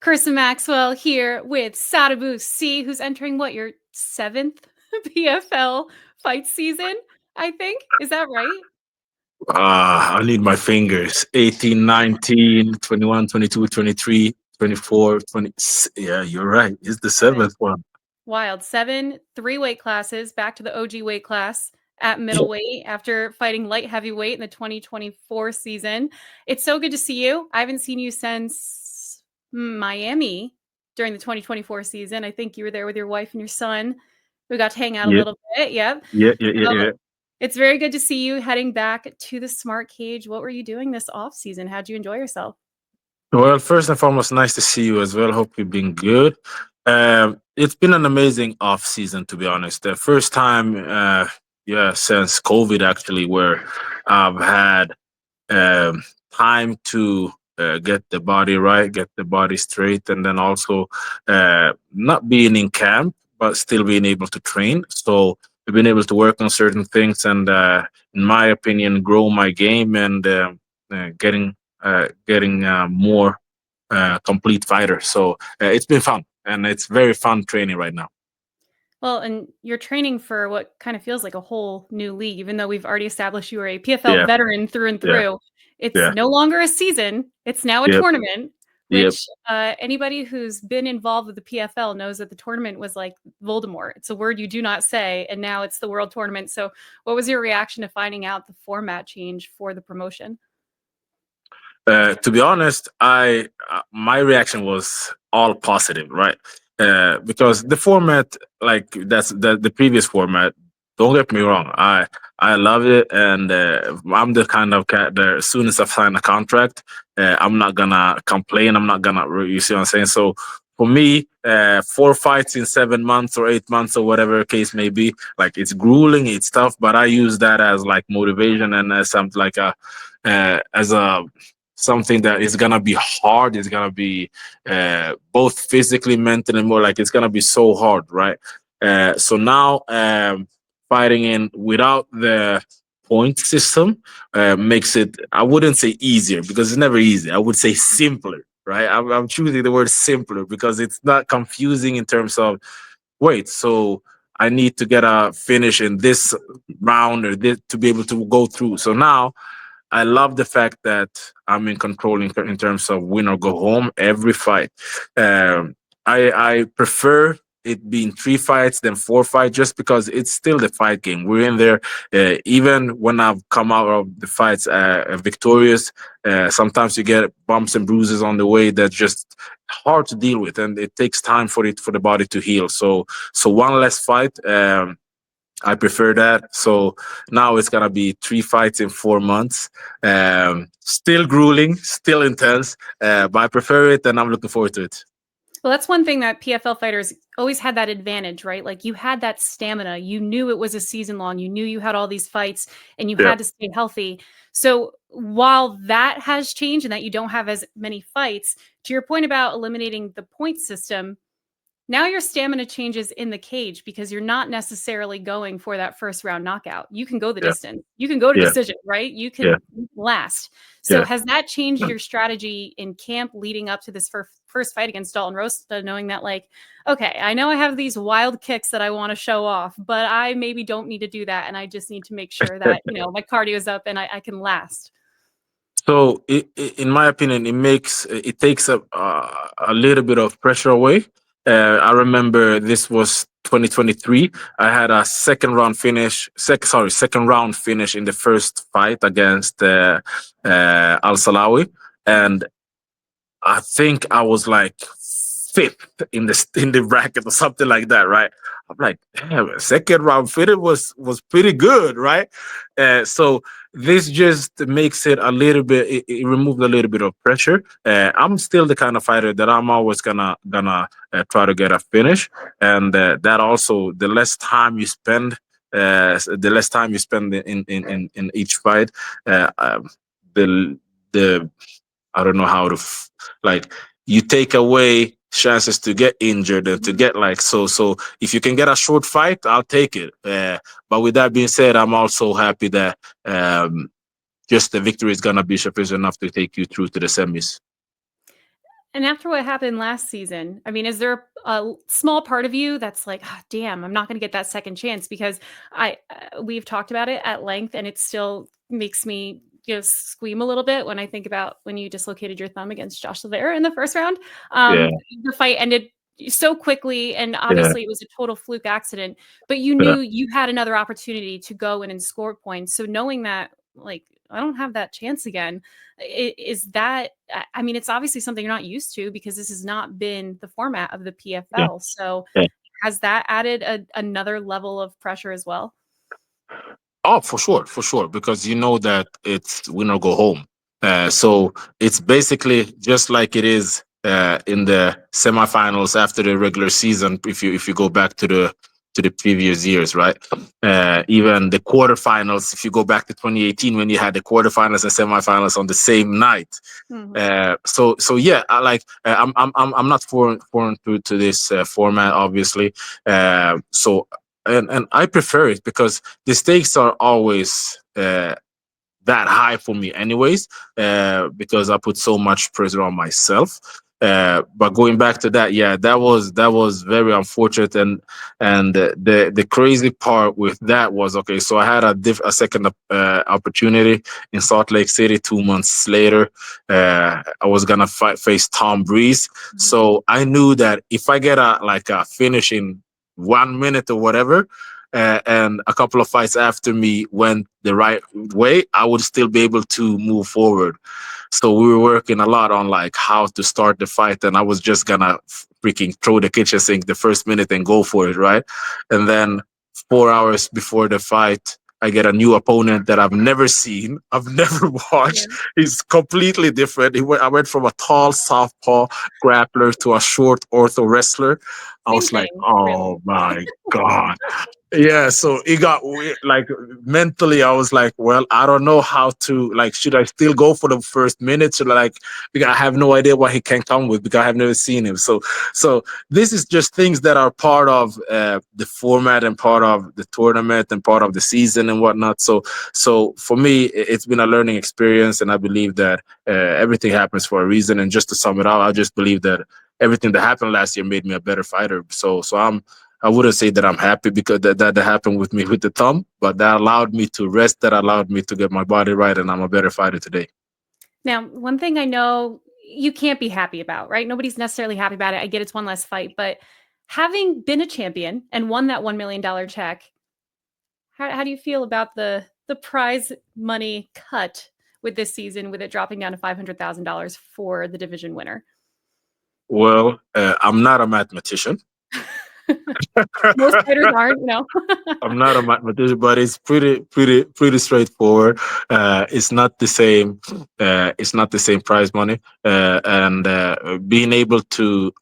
Karisa Maxwell here with Sadibou C, who's entering your seventh PFL fight season, I think. Is that right? I need my fingers. 18, 19, 21, 22, 23, 24, 20. Yeah, you're right. It's the Seven. seventh one. Wild. Seven, three weight classes, back to the OG weight class at Yeah. middleweight after fighting light heavyweight in the 2024 season. It's so good to see you. I haven't seen you since Miami during the 2024 season. I think you were there with your wife and your son. We got to hang out a Yep. little bit. Yep. Yeah. It's very good to see you heading back to the Smart Cage. What were you doing this off season? How'd you enjoy yourself? Well, first and foremost, nice to see you as well. Hope you've been good. It's been an amazing off season, to be honest. The first time, since COVID actually, where I've had time to get the body right, get the body straight, and then also not being in camp, but still being able to train. So we've been able to work on certain things, and in my opinion, grow my game and getting more complete fighter. So it's been fun, and it's very fun training right now. Well, and you're training for what kind of feels like a whole new league, even though we've already established you are a PFL Yeah, veteran through and yeah, through. It's yeah, no longer a season, it's now a yep, tournament, yep. which anybody who's been involved with the PFL knows that the tournament was like Voldemort. It's a word you do not say, and now it's the world tournament. So, what was your reaction to finding out the format change for the promotion? To be honest, I my reaction was all positive, right? Because the format, like that's the previous format. Don't get me wrong, I love it, and I'm the kind of cat that as soon as I sign a contract, I'm not gonna complain. I'm not gonna, you see what I'm saying? So for me, 4 fights in 7 months or 8 months or whatever case may be, like it's grueling, it's tough, but I use that as like motivation and as something like a as a something that is gonna be hard. It's gonna be both physically, mentally, and more like it's gonna be so hard, right? So now fighting in without the point system makes it. I wouldn't say easier because it's never easy. I would say simpler, right? I'm choosing the word simpler because it's not confusing in terms of wait. So I need to get a finish in this round or this to be able to go through. So now I love the fact that I'm in control in terms of win or go home every fight. Um, I prefer it being 3 fights than 4 fights just because it's still the fight game. We're in there. Even when I've come out of the fights victorious, sometimes you get bumps and bruises on the way that's just hard to deal with, and it takes time for the body to heal. So one less fight. I prefer that. So now it's gonna be 3 fights in 4 months. Still grueling, still intense, but I prefer it, and I'm looking forward to it. Well, that's one thing that PFL fighters always had that advantage, right? Like you had that stamina. You knew it was a season long. You knew you had all these fights and you Yeah. had to stay healthy. So while that has changed and that you don't have as many fights, to your point about eliminating the point system, now your stamina changes in the cage because you're not necessarily going for that first round knockout. You can go the Yeah. distance. You can go to Yeah. decision, right? You Yeah. can last. So Yeah. has that changed your strategy in camp leading up to this first fight against Dalton Rosta, knowing that like, okay, I know I have these wild kicks that I want to show off, but I maybe don't need to do that. And I just need to make sure that, my cardio is up and I can last. So, in my opinion, it takes a little bit of pressure away. I remember this was 2023. I had a second round finish in the first fight against Al Salawi, and I think I was like fifth in the bracket or something like that, right? I'm like, damn, second round fitted was pretty good, right? So this just makes it a little bit. It removed a little bit of pressure. I'm still the kind of fighter that I'm always gonna try to get a finish, and that also the less time you spend. The less time you spend in each fight, the the I don't know how to like you take away chances to get injured and to get like so if you can get a short fight, I'll take it. But with that being said, I'm also happy that just the victory is gonna be sufficient enough to take you through to the semis. And after what happened last season, I mean, is there a small part of you that's like, "Ah, damn, I'm not going to get that second chance?" Because we've talked about it at length, and it still makes me squeam a little bit when I think about when you dislocated your thumb against Josh Oliveira in the first round. Yeah, The fight ended so quickly, and yeah, obviously it was a total fluke accident. But you yeah, knew you had another opportunity to go in and score points. So knowing that, like, I don't have that chance again. Is that, I mean, it's obviously something you're not used to because this has not been the format of the yeah, PFL. So yeah. has that added another level of pressure as well? Oh, for sure, because you know that it's win or go home. So it's basically just like it is in the semifinals after the regular season. If you go back to the previous years, right? Even the quarterfinals. If you go back to 2018, when you had the quarterfinals and semifinals on the same night. Mhm. So yeah, I like. I'm not foreign to this format, obviously. So and I prefer it because the stakes are always that high for me anyways, because I put so much pressure on myself. But going back to that, yeah, that was very unfortunate, and the crazy part with that was, okay, so I had a second opportunity in Salt Lake City 2 months later. I was gonna face Tom Breeze, Mhm. so I knew that if I get a finish in 1 minute or whatever, and a couple of fights after me went the right way, I would still be able to move forward. So we were working a lot on like how to start the fight, and I was just gonna freaking throw the kitchen sink the first minute and go for it, right? And then 4 hours before the fight, I get a new opponent that I've never seen, I've never Yeah. watched. He's completely different. I went from a tall southpaw grappler to a short ortho wrestler. I Same was like, thing, really. oh my god. Yeah, so it got weird. Like mentally, I was like, well, I don't know how to like. Should I still go for the first minute? Should I like? Because I have no idea what he can come with because I have never seen him. So this is just things that are part of the format and part of the tournament and part of the season and whatnot. So for me, it's been a learning experience, and I believe that everything happens for a reason. And just to sum it up, I just believe that everything that happened last year made me a better fighter. So I wouldn't say that I'm happy because that happened with me with the thumb, but that allowed me to rest, that allowed me to get my body right, and I'm a better fighter today. Now, one thing I know you can't be happy about, right? Nobody's necessarily happy about it. I get it's one less fight, but having been a champion and won that $1 million check, how do you feel about the prize money cut with this season, with it dropping down to $500,000 for the division winner? Well, I'm not a mathematician. Most fighters aren't, you know. I'm not a mathematician, but it's pretty straightforward. It's not the same. It's not the same prize money, and being able to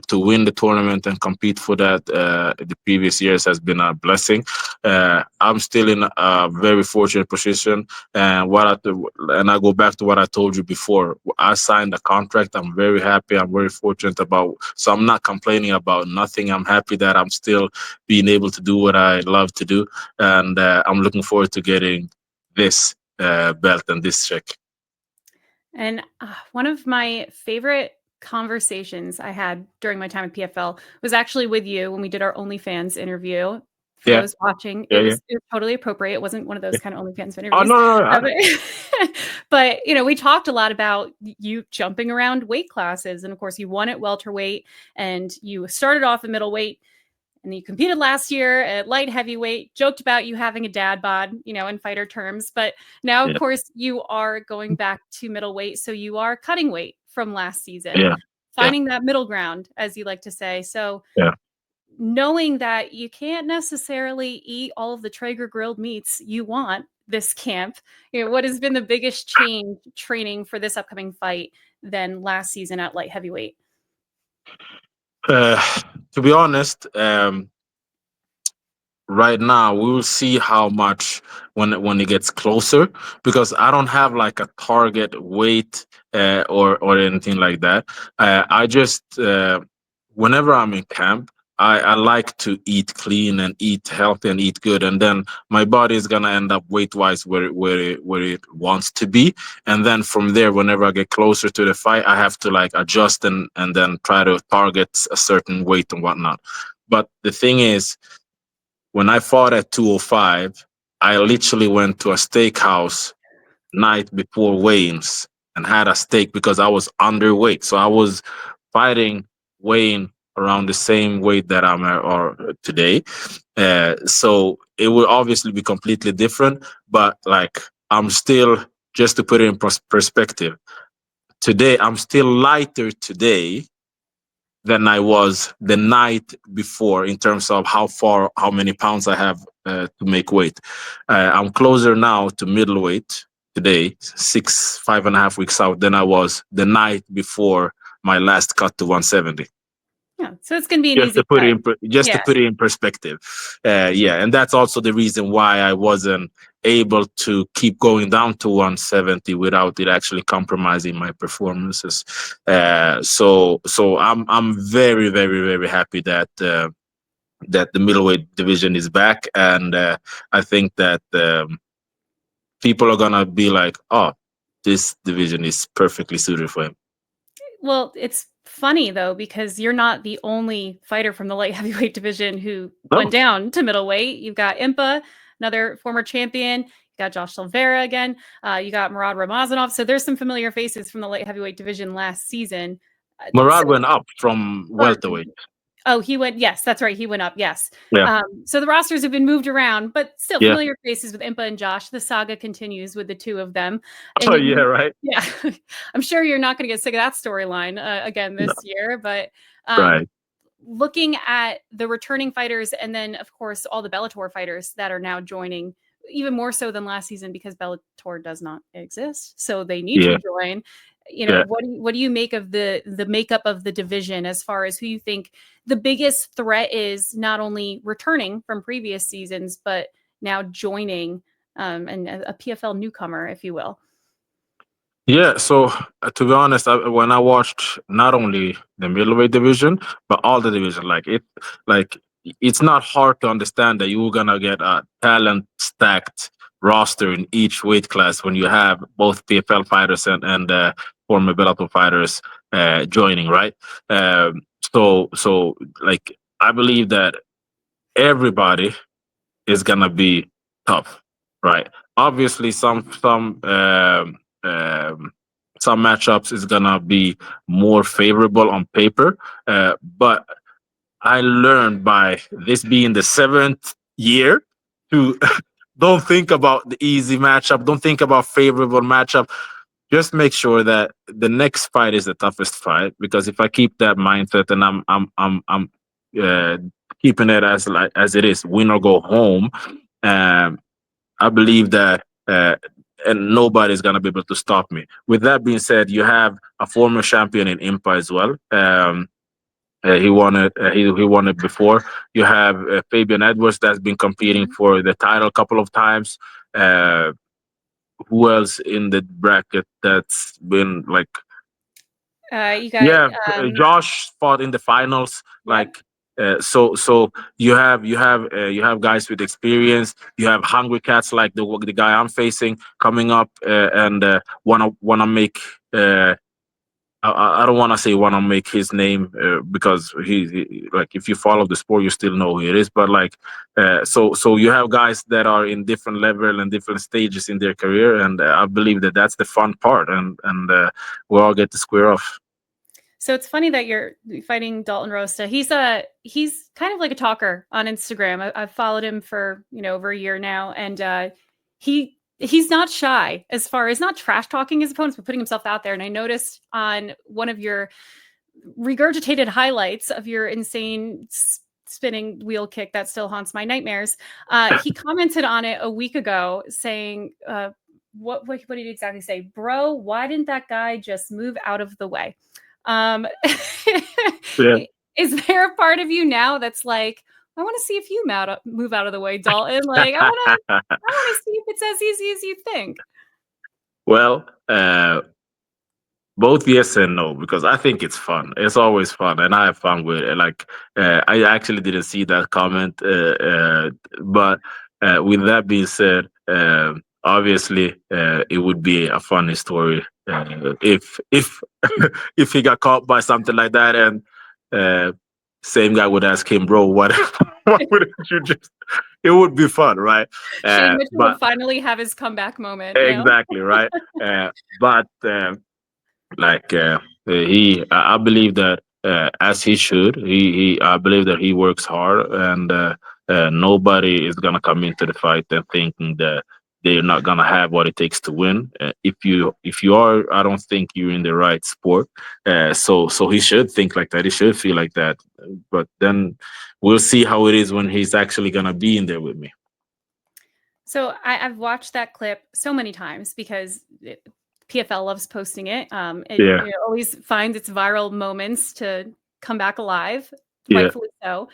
to win the tournament and compete for that the previous years has been a blessing. I'm still in a very fortunate position, and and I go back to what I told you before. I signed a contract. I'm very happy. I'm very fortunate about. So I'm not complaining about nothing. I'm happy that I'm still being able to do what I love to do. And I'm looking forward to getting this belt and this check. And one of my favorite conversations I had during my time at PFL was actually with you when we did our OnlyFans interview. For Yeah, those watching, yeah, yeah, it was totally appropriate. It wasn't one of yeah. those kind of OnlyFans Oh interviews. no, no, no. But, but, we talked a lot about you jumping around weight classes, and of course, you won at welterweight, and you started off at middleweight, and you competed last year at light heavyweight, joked about you having a dad bod, in fighter terms. But now, of Yeah, course, you are going back to middleweight. So you are cutting weight from last season, yeah, yeah, finding that middle ground, as you like to say. So yeah. knowing that you can't necessarily eat all of the Traeger grilled meats you want this camp, what has been the biggest change training for this upcoming fight than last season at light heavyweight? Uh, to be honest, right now we will see how much when it gets closer, because I don't have like a target weight or anything like that. I just whenever I'm in camp, I like to eat clean and eat healthy and eat good, and then my body is gonna end up weight wise where it wants to be, and then from there, whenever I get closer to the fight, I have to like adjust and then try to target a certain weight and whatnot. But the thing is, when I fought at 205, I literally went to a steakhouse night before weigh-ins and had a steak because I was underweight. So I was fighting, weighing around the same weight that I'm at or today. So it will obviously be completely different, but like I'm still, just to put it in perspective, today I'm still lighter today than I was the night before in terms of how many pounds I have to make weight. I'm closer now to middleweight today, 5.5 weeks out, than I was the night before my last cut to 170. Yeah, so it's going to be an Just easy to put it cut. just to Yeah. put it in perspective. Yeah, and that's also the reason why I wasn't able to keep going down to 170 without it actually compromising my performances. So I'm very very very happy that that the middleweight division is back, and I think that people are gonna be like, oh, this division is perfectly suited for him. Well, it's funny though, because you're not the only fighter from the light heavyweight division who No, went down to middleweight. You've got Impa, another former champion. You got Josh Silveira again. You got Murad Ramazanov. So there's some familiar faces from the light heavyweight division last season. Murad went up from Or welterweight. Oh, he went. Yes, that's right. He went up. Yes. Yeah, So the rosters have been moved around, but still yeah. familiar faces with Impa and Josh. The saga continues with the two of them. Oh And yeah, right. yeah, I'm sure you're not going to get sick of that storyline again No, this year. But um, right. looking at the returning fighters, and then of course all the Bellator fighters that are now joining, even more so than last season because Bellator does not exist, so they need Yeah, to join. yeah. What do you make of the makeup of the division as far as who you think the biggest threat is, not only returning from previous seasons but now joining, and a PFL newcomer, if you will? Yeah, so to be honest, when I watched not only the middleweight division but all the division, like it's not hard to understand that you're gonna get a talent stacked roster in each weight class when you have both PFL fighters and former Bellator fighters joining, right? Um, so like I believe that everybody is gonna be tough, right? Obviously, some matchups is gonna be more favorable on paper, but I learned by this being the seventh year to don't think about the easy matchup, don't think about favorable matchup. Just make sure that the next fight is the toughest fight. Because if I keep that mindset and I'm uh, keeping it as it is, win or go home, um, I believe that and nobody's gonna be able to stop me. With that being said, you have a former champion in Impa as well. He won it. He won it before. You have Fabian Edwards that's been competing for the title a couple of times. Uh, who else in the bracket that's been like? You got Yeah, Josh fought in the finals. yep. So you have guys with experience. You have hungry cats like the guy I'm facing coming up, and wanna make. I don't want to say want to make his name because like if you follow the sport you still know who it is, but like so you have guys that are in different level and different stages in their career, and I believe that that's the fun part, and we all get to square off. So it's funny that you're fighting Dalton Rosta. He's kind of like a talker on Instagram. I've followed him for over a year now, and he's not shy as far as not trash talking his opponents, but putting himself out there. And I noticed on one of your regurgitated highlights of your insane spinning wheel kick that still haunts my nightmares, he commented on it a week ago saying, what did he exactly say? Bro, why didn't that guy just move out of the way? Um, Yeah. is there a part of you now that's like, I want to see if you move out of the way, Dalton? Like, I want to see if it's as easy as you think. Well, both yes and no, because I think it's fun. It's always fun, and I have fun with it. Like I actually didn't see that comment, but with that being said, obviously it would be a funny story if if he got caught by something like that, and uh, same guy would ask him, bro, what why wouldn't you just? It would be fun, right? Shane Mitchell But would finally have his comeback moment, you know? exactly right. But like I believe that as he should, he I believe that he works hard, and nobody is gonna come into the fight and thinking that they're not gonna have what it takes to win. If you are, I don't think you're in the right sport. So he should think like that. He should feel like that. But then we'll see how it is when he's actually gonna be in there with me. So I've watched that clip so many times because PFL loves posting it. Yeah, It always finds its viral moments to come back alive, yeah, rightfully so.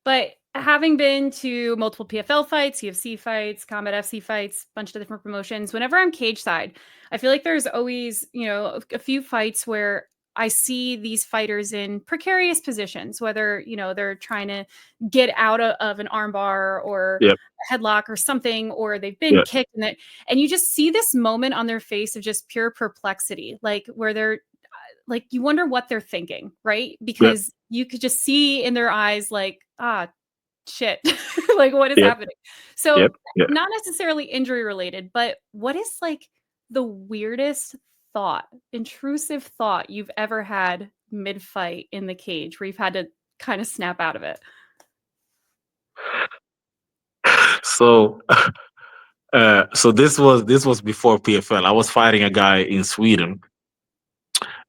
But having been to multiple PFL fights, UFC fights, Combat FC fights, bunch of different promotions, whenever I'm cage side, I feel like there's always, a few fights where I see these fighters in precarious positions, whether, they're trying to get out of an armbar or yeah, a headlock or something, or they've been yeah, kicked and you just see this moment on their face of just pure perplexity, like where they're like, you wonder what they're thinking, right? yeah, Because you could just see in their eyes, like, shit, like what is yeah, happening? So yeah, yeah. not necessarily injury related, but what is like the weirdest thought, intrusive thought you've ever had mid fight in the cage where you've had to kind of snap out of it? So so this was before PFL. I was fighting a guy in Sweden,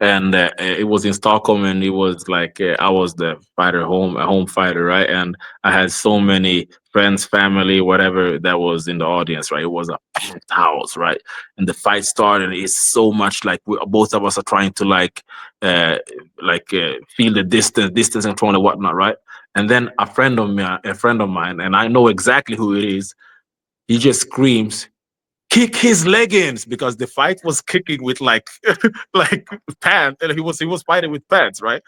and it was in Stockholm, and it was like I was the fighter, a home fighter, right? And I had so many friends, family, whatever that was in the audience, right? It was a packed house, right? And the fight started. It's so much like both of us are trying to uh, feel the distance and throwing and whatnot, right? And then a friend of mine, and I know exactly who it is. He just screams, kick his leggings, because the fight was kicking with like like pants, and he was fighting with pants, right?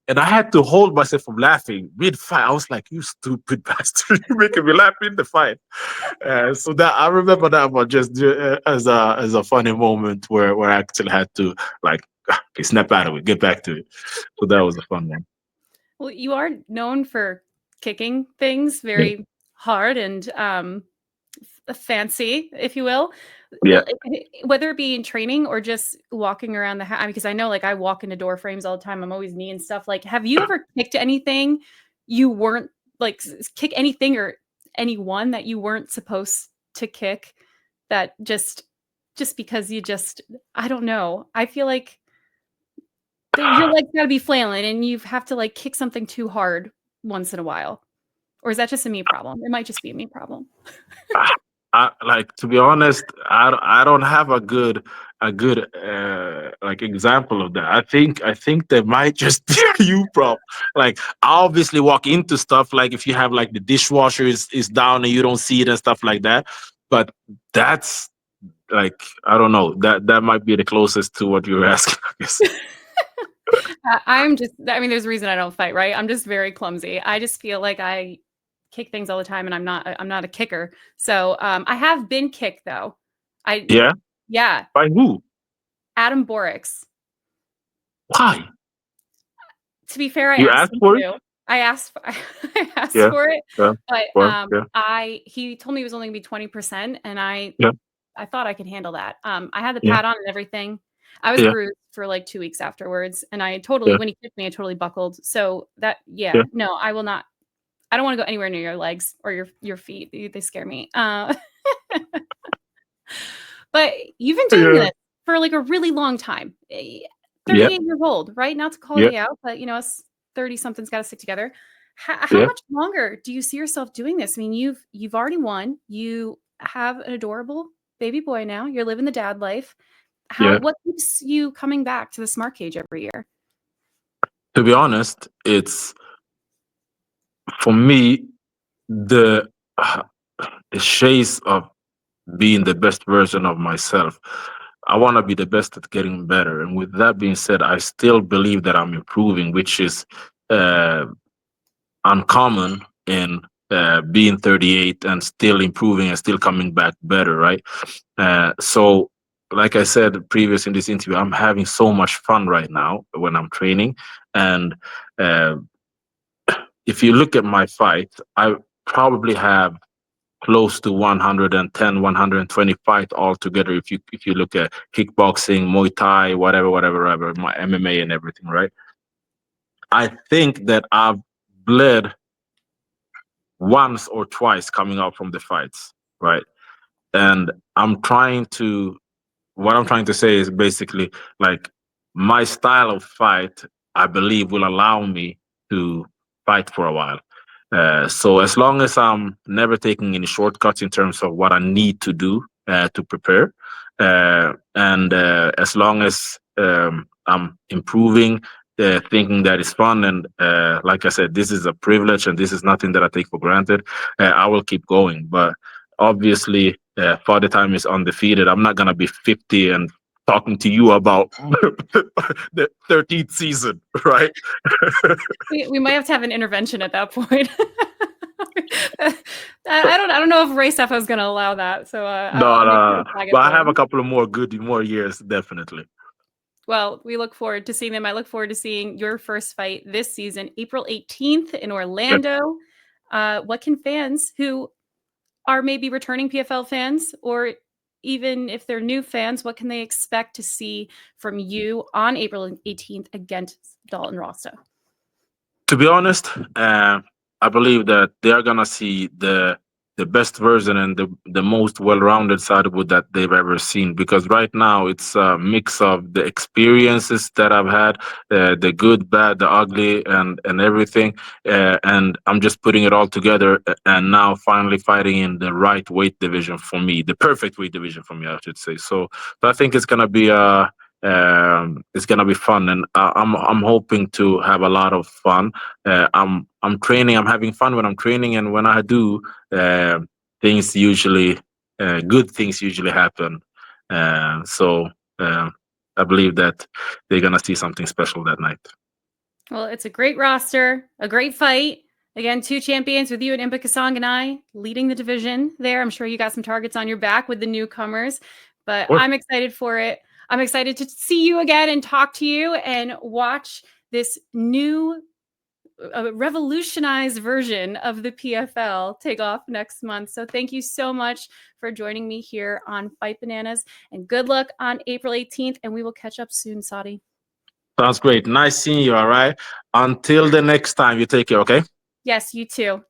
And I had to hold myself from laughing mid fight. I was like, "You stupid bastard! You're making me laugh in the fight." So that I remember that one just as a funny moment where I actually had to like okay, snap out of it, get back to it. So that was a fun one. Well, you are known for kicking things Yeah, very hard and fancy, if you will. yeah. Whether it be in training or just walking around the house, because I know, like, I walk into door frames all the time. I'm always knee and stuff. Like, have you ever kicked anything you weren't like kick anything or anyone that you weren't supposed to kick? That just because you just I don't know. I feel like your legs got to be flailing, and you have to like kick something too hard once in a while. Or is that just a me problem? It might just be a me problem. Like to be honest, I don't have a good like example of that. I think there might just be a you problem. Like I obviously walk into stuff like if you have like the dishwasher is down and you don't see it and stuff like that. But that's like I don't know, that might be the closest to what you're asking, I guess. I mean, there's a reason I don't fight, right? I'm just very clumsy. I just feel like I kick things all the time and I'm not a kicker. So, I have been kicked though. I Yeah. yeah, By who? Adam Borix. Why? To be fair, I You asked asked him for it? to. I asked Yeah. for it, Yeah. but, Well, yeah. he told me it was only gonna be 20%, and Yeah. I thought I could handle that. I had the Yeah. pad on and everything. I was Yeah. bruised for, like, 2 weeks afterwards, and Yeah. when he kicked me, I totally buckled. So that Yeah. yeah, no, I will not I don't wanna go anywhere near your legs or your feet. They scare me. But you've been doing Yeah. this for, like, a really long time. Yeah. 38 years old, right? Not to call Yeah. you out, but, us 30 something's gotta stick together. How Yeah. much longer do you see yourself doing this? I mean, you've already won. You have an adorable baby boy now. You're living the dad life. Yeah. What keeps you coming back to the smart cage every year? To be honest, it's for me the uh, the chase of being the best version of myself. I want to be the best at getting better. And with that being said, I still believe that I'm improving, which is uh, uncommon in being 38 and still improving and still coming back better, right? So, like I said previous in this interview, I'm having so much fun right now when I'm training. And uh, if you look at my fight, I probably have close to 110, 120 fight altogether. If you look at kickboxing, Muay Thai, whatever, my MMA and everything, right? I think that I've bled once or twice coming out from the fights, right? And what I'm trying to say is basically like my style of fight, I believe, will allow me to fight for a while. So as long as I'm never taking any shortcuts in terms of what I need to do to prepare, and as long as I'm improving, thinking that it's fun, and like I said, this is a privilege and this is nothing that I take for granted, I will keep going. But obviously, Father Time is undefeated. I'm not gonna be 50 and talking to you about the 13th season, right? We might have to have an intervention at that point. I don't know if Ray Stefo is going to allow that. So No, I'll make sure no, to no. flag it But I for have a him. couple of more years, definitely. Well, we look forward to seeing them. I look forward to seeing your first fight this season, April 18th in Orlando. What can fans who are maybe returning PFL fans, or even if they're new fans, what can they expect to see from you on April 18th against Dalton Rosso? To be honest, I believe that they are gonna see the best version and the most well-rounded Sadibou that they've ever seen. Because right now it's a mix of the experiences that I've had, the good, bad, the ugly, and everything. And I'm just putting it all together, and now finally fighting in the right weight division for me, the perfect weight division for me, I should say. So I think it's gonna be fun, and I'm hoping to have a lot of fun. I'm training. I'm having fun when I'm training, and when I do, uh, things usually good things usually happen. So I believe that they're gonna see something special that night. Well, it's a great roster, a great fight. Again, 2 champions with you and Impa Kasong and I leading the division there. I'm sure you got some targets on your back with the newcomers, but Or I'm excited for it. I'm excited to see you again and talk to you and watch this new revolutionized version of the PFL take off next month. So thank you so much for joining me here on Fight Bananas, and good luck on April 18th. And we will catch up soon, Sadi. sounds great. Nice seeing you. All right. Until the next time, you take care. Okay. Yes, you too.